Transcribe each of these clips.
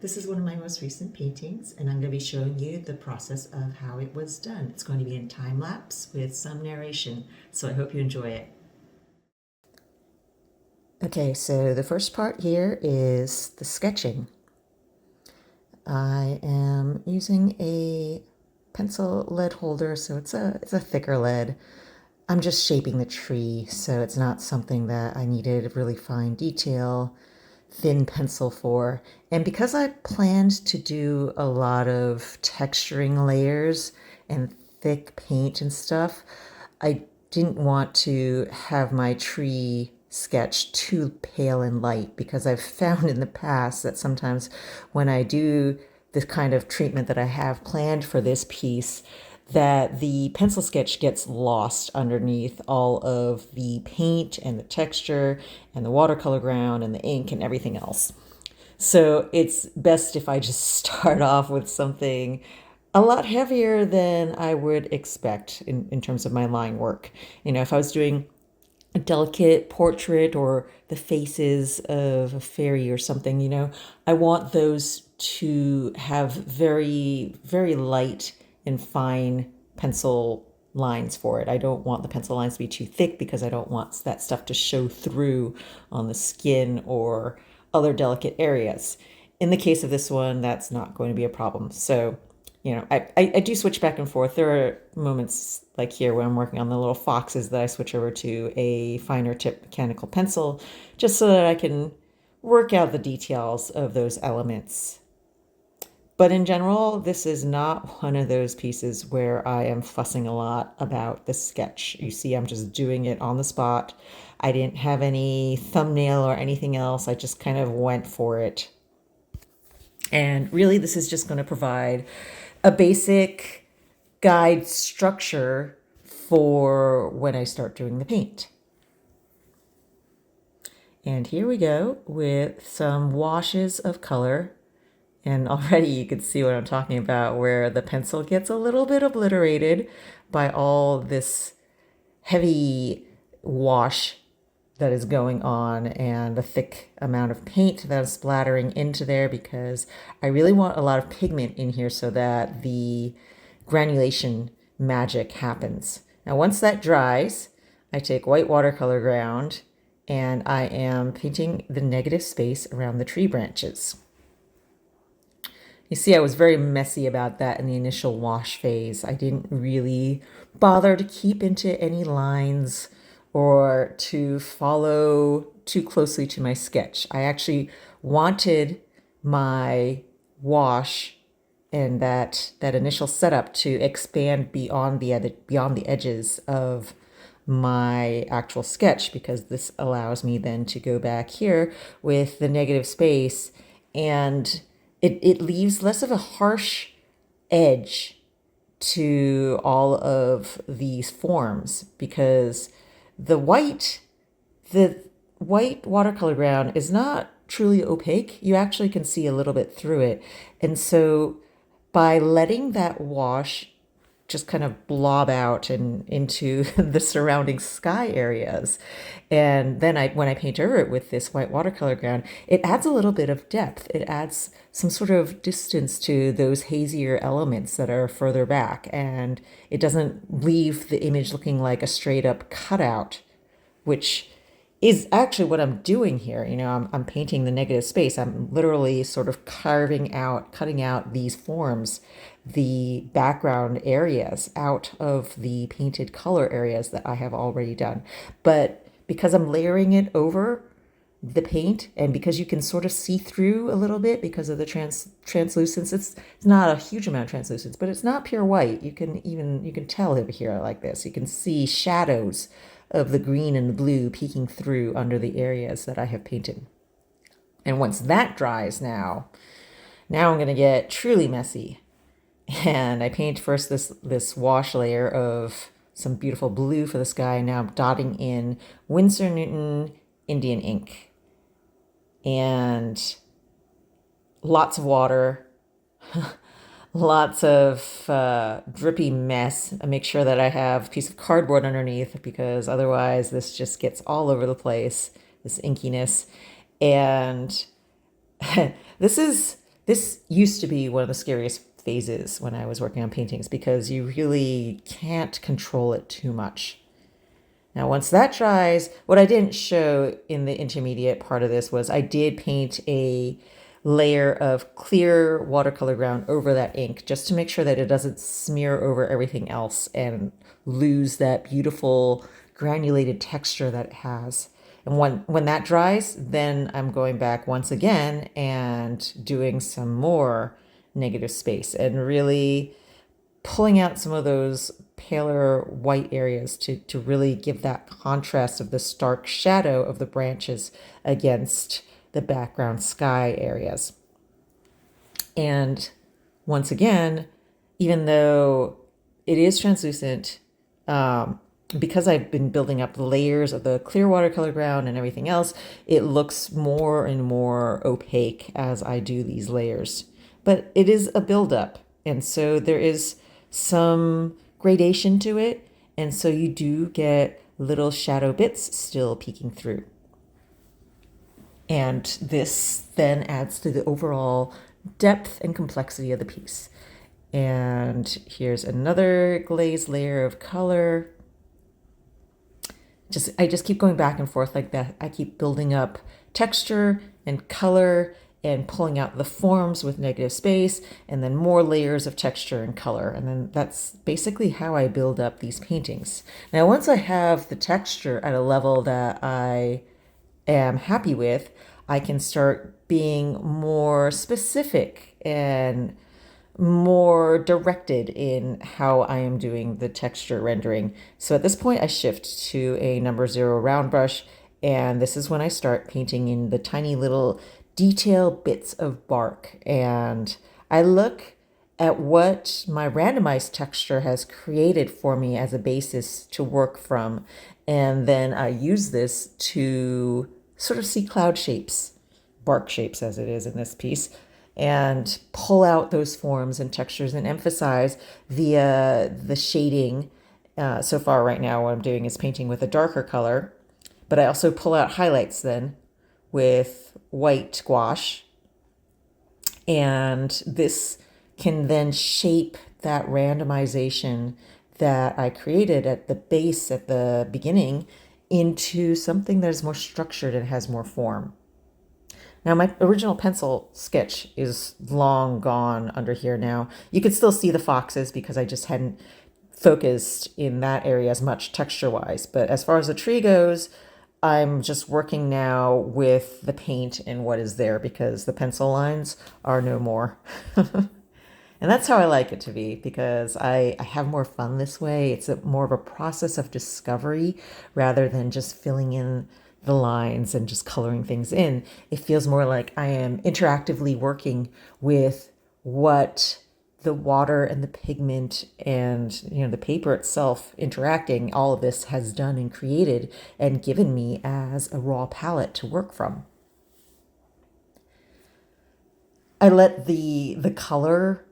This is one of my most recent paintings, and I'm going to be showing you the process of how it was done. It's going to be in time lapse with some narration, so I hope you enjoy it. Okay, so the first part here is the sketching. I am using a pencil lead holder, so it's a thicker lead. I'm just shaping the tree, so it's not something that I needed really fine detail, thin pencil for. And because I planned to do a lot of texturing layers and thick paint and stuff, I didn't want to have my tree sketch too pale and light, because I've found in the past that sometimes when I do this kind of treatment that I have planned for this piece, that the pencil sketch gets lost underneath all of the paint and the texture and the watercolor ground and the ink and everything else. So it's best if I just start off with something a lot heavier than I would expect in terms of my line work. You know, if I was doing a delicate portrait or the faces of a fairy or something, you know, I want those to have very, very light and fine pencil lines for it. I don't want the pencil lines to be too thick because I don't want that stuff to show through on the skin or other delicate areas. In the case of this one, that's not going to be a problem. So, you know, I do switch back and forth. There are moments like here where I'm working on the little foxes that I switch over to a finer tip mechanical pencil just so that I can work out the details of those elements. But in general, this is not one of those pieces where I am fussing a lot about the sketch. You see, I'm just doing it on the spot. I didn't have any thumbnail or anything else. I just kind of went for it. And really, this is just going to provide a basic guide structure for when I start doing the paint. And here we go with some washes of color. And already you can see what I'm talking about, where the pencil gets a little bit obliterated by all this heavy wash that is going on and the thick amount of paint that is splattering into there, because I really want a lot of pigment in here so that the granulation magic happens. Now, once that dries, I take white watercolor ground and I am painting the negative space around the tree branches. You see, I was very messy about that in the initial wash phase. I didn't really bother to keep into any lines or to follow too closely to my sketch. I actually wanted my wash and that initial setup to expand beyond the edges of my actual sketch, because this allows me then to go back here with the negative space, and it leaves less of a harsh edge to all of these forms, because the white watercolor ground is not truly opaque. You actually can see a little bit through it. And so by letting that wash just kind of blob out and into the surrounding sky areas, and then when I paint over it with this white watercolor ground, it adds a little bit of depth. It adds some sort of distance to those hazier elements that are further back, and it doesn't leave the image looking like a straight up cutout, which is actually what I'm doing here. You know, I'm painting the negative space. I'm literally sort of cutting out these forms, the background areas out of the painted color areas that I have already done. But because I'm layering it over the paint, and because you can sort of see through a little bit because of the translucence, it's not a huge amount of translucence, but it's not pure white. You can tell over here like this. You can see shadows of the green and the blue peeking through under the areas that I have painted. And once that dries, now I'm going to get truly messy. And I paint first this wash layer of some beautiful blue for the sky. Now I'm dotting in Winsor Newton Indian ink. And lots of water, lots of drippy mess. I make sure that I have a piece of cardboard underneath, because otherwise this just gets all over the place, this inkiness. And this is This used to be one of the scariest phases when I was working on paintings because you really can't control it too much. Now, once that dries, what I didn't show in the intermediate part of this was I did paint a layer of clear watercolor ground over that ink just to make sure that it doesn't smear over everything else and lose that beautiful granulated texture that it has. And when that dries, then I'm going back once again and doing some more negative space and really pulling out some of those paler white areas to really give that contrast of the stark shadow of the branches against the background sky areas. And once again, even though it is translucent, because I've been building up the layers of the clear watercolor ground and everything else, it looks more and more opaque as I do these layers. But it is a buildup, and so there is some gradation to it, and so you do get little shadow bits still peeking through. And this then adds to the overall depth and complexity of the piece. And here's another glazed layer of color. I just keep going back and forth like that. I keep building up texture and color and pulling out the forms with negative space, and then more layers of texture and color. And then that's basically how I build up these paintings. Now, once I have the texture at a level that I am happy with, I can start being more specific and more directed in how I am doing the texture rendering. So at this point, I shift to a number 0 round brush, and this is when I start painting in the tiny little detail bits of bark. And I look at what my randomized texture has created for me as a basis to work from. And then I use this to sort of see cloud shapes, bark shapes as it is in this piece, and pull out those forms and textures and emphasize via the shading. So far right now what I'm doing is painting with a darker color, but I also pull out highlights then with white gouache. And this can then shape that randomization that I created at the base at the beginning into something that is more structured and has more form. Now, my original pencil sketch is long gone under here now. You can still see the foxes because I just hadn't focused in that area as much texture-wise. But as far as the tree goes, I'm just working now with the paint and what is there because the pencil lines are no more. And that's how I like it to be because I have more fun this way. It's more of a process of discovery rather than just filling in the lines and just coloring things in. It feels more like I am interactively working with what the water and the pigment and the paper itself interacting, all of this has done and created and given me as a raw palette to work from. I let the color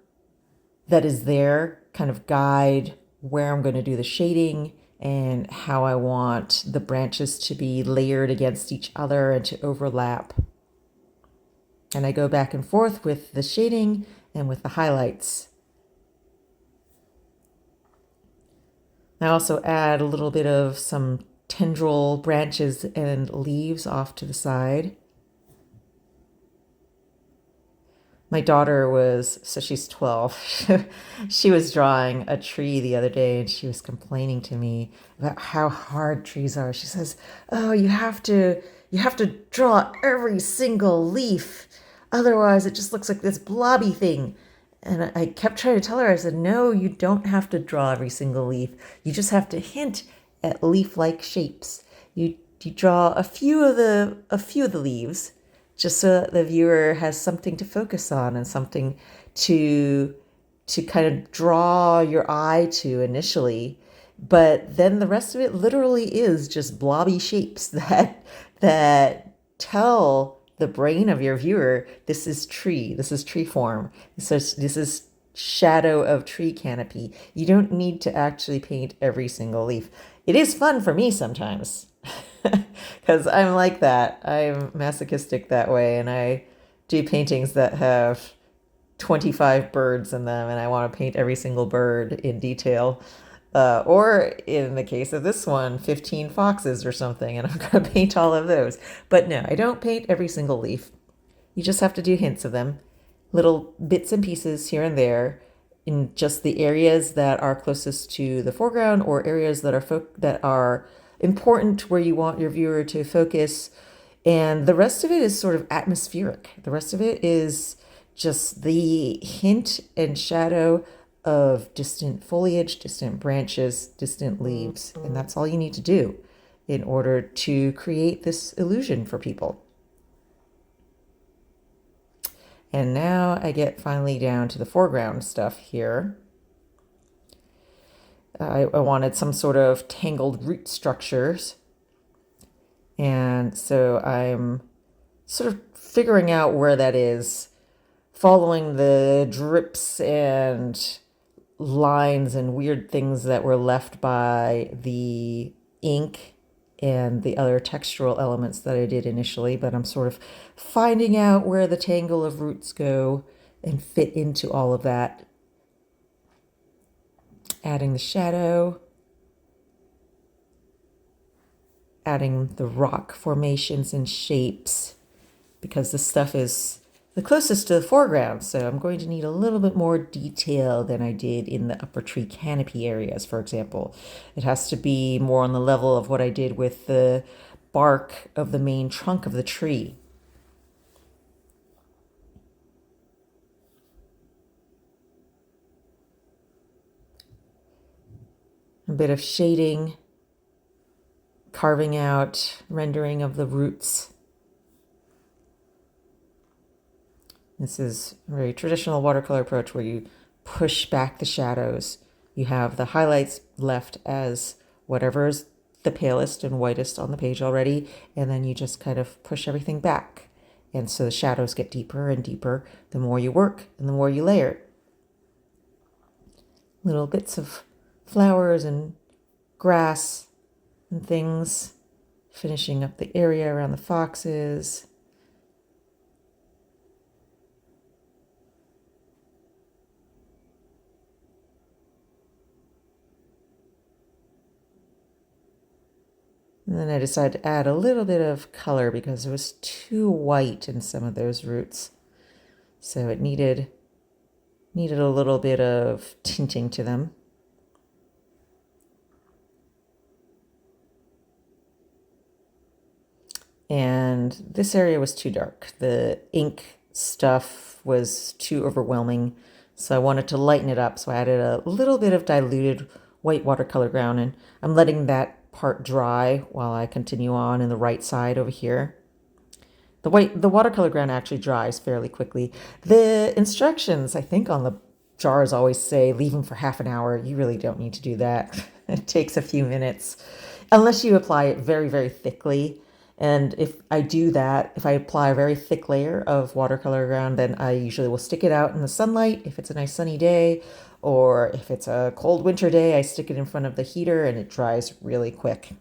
that is there kind of guide where I'm going to do the shading and how I want the branches to be layered against each other and to overlap. And I go back and forth with the shading and with the highlights. I also add a little bit of some tendril branches and leaves off to the side. My daughter so she's 12. She was drawing a tree the other day and she was complaining to me about how hard trees are. She says, "Oh, you have to draw every single leaf. Otherwise it just looks like this blobby thing." And I kept trying to tell her, I said, "No, you don't have to draw every single leaf. You just have to hint at leaf-like shapes. You draw a few of the leaves, just so that the viewer has something to focus on and something to kind of draw your eye to initially. But then the rest of it literally is just blobby shapes that tell the brain of your viewer, this is tree form, this is shadow of tree canopy. You don't need to actually paint every single leaf." It is fun for me sometimes because I'm like that. I'm masochistic that way, and I do paintings that have 25 birds in them and I want to paint every single bird in detail. Or in the case of this one, 15 foxes or something, and I'm going to paint all of those. But no, I don't paint every single leaf. You just have to do hints of them, little bits and pieces here and there in just the areas that are closest to the foreground or areas that are important where you want your viewer to focus. And the rest of it is sort of atmospheric. The rest of it is just the hint and shadow of distant foliage, distant branches, distant leaves. And that's all you need to do in order to create this illusion for people. And now I get finally down to the foreground stuff here. I wanted some sort of tangled root structures. And so I'm sort of figuring out where that is, following the drips and lines and weird things that were left by the ink and the other textural elements that I did initially, but I'm sort of finding out where the tangle of roots go and fit into all of that. Adding the shadow, adding the rock formations and shapes, because this stuff is the closest to the foreground, so I'm going to need a little bit more detail than I did in the upper tree canopy areas, for example. It has to be more on the level of what I did with the bark of the main trunk of the tree. A bit of shading, carving out, rendering of the roots. This is a very traditional watercolor approach where you push back the shadows. You have the highlights left as whatever's the palest and whitest on the page already, and then you just kind of push everything back. And so the shadows get deeper and deeper the more you work and the more you layer. Little bits of flowers and grass and things, finishing up the area around the foxes. And then I decided to add a little bit of color because it was too white in some of those roots. So it needed a little bit of tinting to them. And this area was too dark. The ink stuff was too overwhelming. So I wanted to lighten it up. So I added a little bit of diluted white watercolor ground, and I'm letting that part dry while I continue on in the right side over here. The watercolor ground actually dries fairly quickly. The instructions, I think, on the jars always say leave them for half an hour. You really don't need to do that. It takes a few minutes, unless you apply it very, very thickly. And if I do that, if I apply a very thick layer of watercolor ground, then I usually will stick it out in the sunlight if it's a nice sunny day, or if it's a cold winter day, I stick it in front of the heater and it dries really quick.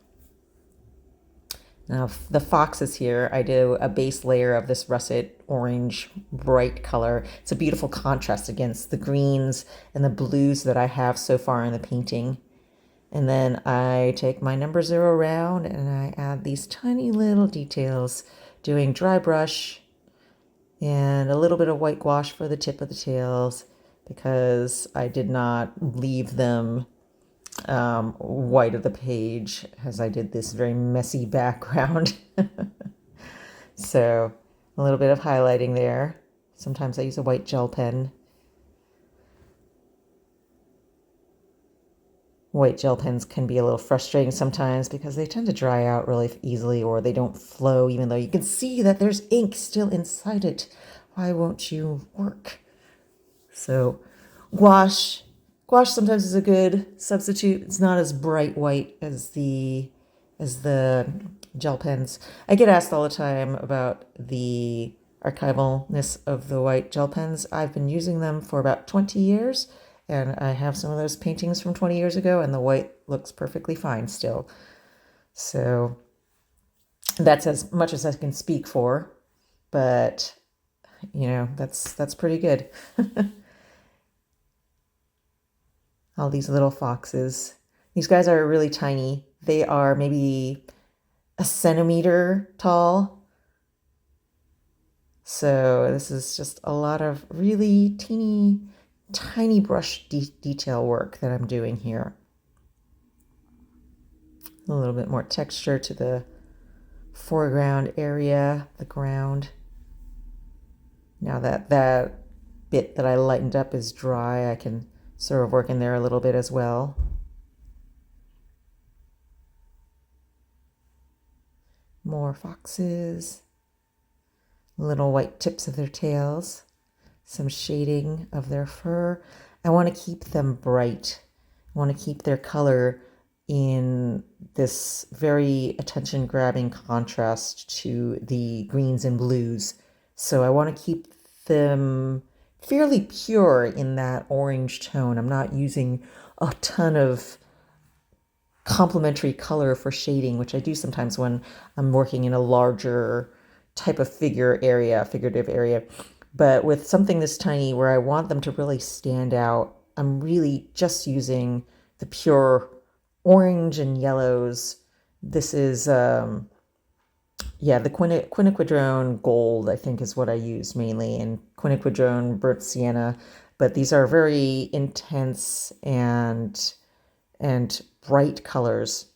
Now the foxes here, I do a base layer of this russet orange bright color. It's a beautiful contrast against the greens and the blues that I have so far in the painting. And then I take my number 0 round and I add these tiny little details, doing dry brush and a little bit of white gouache for the tip of the tails, because I did not leave them white of the page as I did this very messy background. So a little bit of highlighting there. Sometimes I use a white gel pen. White gel pens can be a little frustrating sometimes because they tend to dry out really easily, or they don't flow even though you can see that there's ink still inside it. Why won't you work? So gouache sometimes is a good substitute. It's not as bright white as the gel pens. I get asked all the time about the archivalness of the white gel pens. I've been using them for about 20 years. And I have some of those paintings from 20 years ago, and the white looks perfectly fine still. So that's as much as I can speak for. But You know, that's pretty good. All these little foxes. These guys are really tiny. They are maybe a centimeter tall. So this is just a lot of really teeny, tiny brush detail work that I'm doing here. A little bit more texture to the foreground area, the ground. Now that bit that I lightened up is dry, I can sort of work in there a little bit as well. More foxes, little white tips of their tails, some shading of their fur. I want to keep them bright. I want to keep their color in this very attention-grabbing contrast to the greens and blues. So I want to keep them fairly pure in that orange tone. I'm not using a ton of complementary color for shading, which I do sometimes when I'm working in a larger type of figurative area. But with something this tiny where I want them to really stand out, I'm really just using the pure orange and yellows. This is, the quinacridone gold, I think, is what I use mainly, and quinacridone burnt sienna. But these are very intense and bright colors.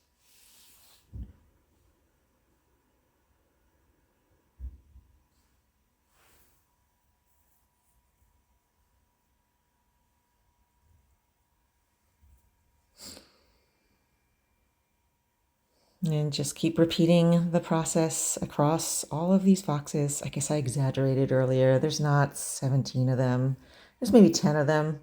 And just keep repeating the process across all of these foxes. I guess I exaggerated earlier. There's not 17 of them. There's maybe 10 of them.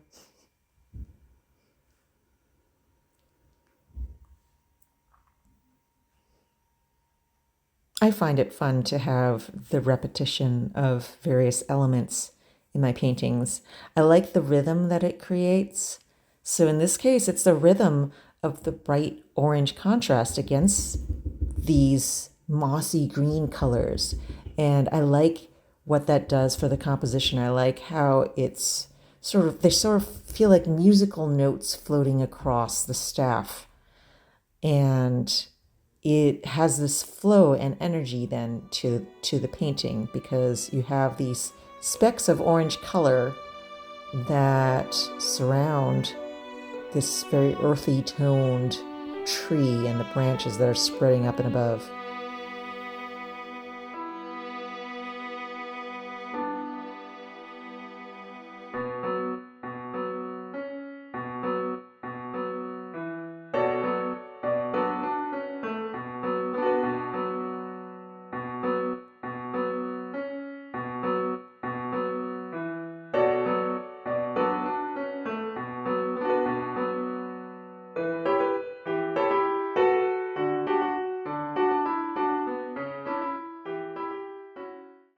I find it fun to have the repetition of various elements in my paintings. I like the rhythm that it creates. So in this case, it's the rhythm of the bright orange contrast against these mossy green colors. And I like what that does for the composition. I like how it's they sort of feel like musical notes floating across the staff. And it has this flow and energy then to the painting, because you have these specks of orange color that surround this very earthy toned tree and the branches that are spreading up and above.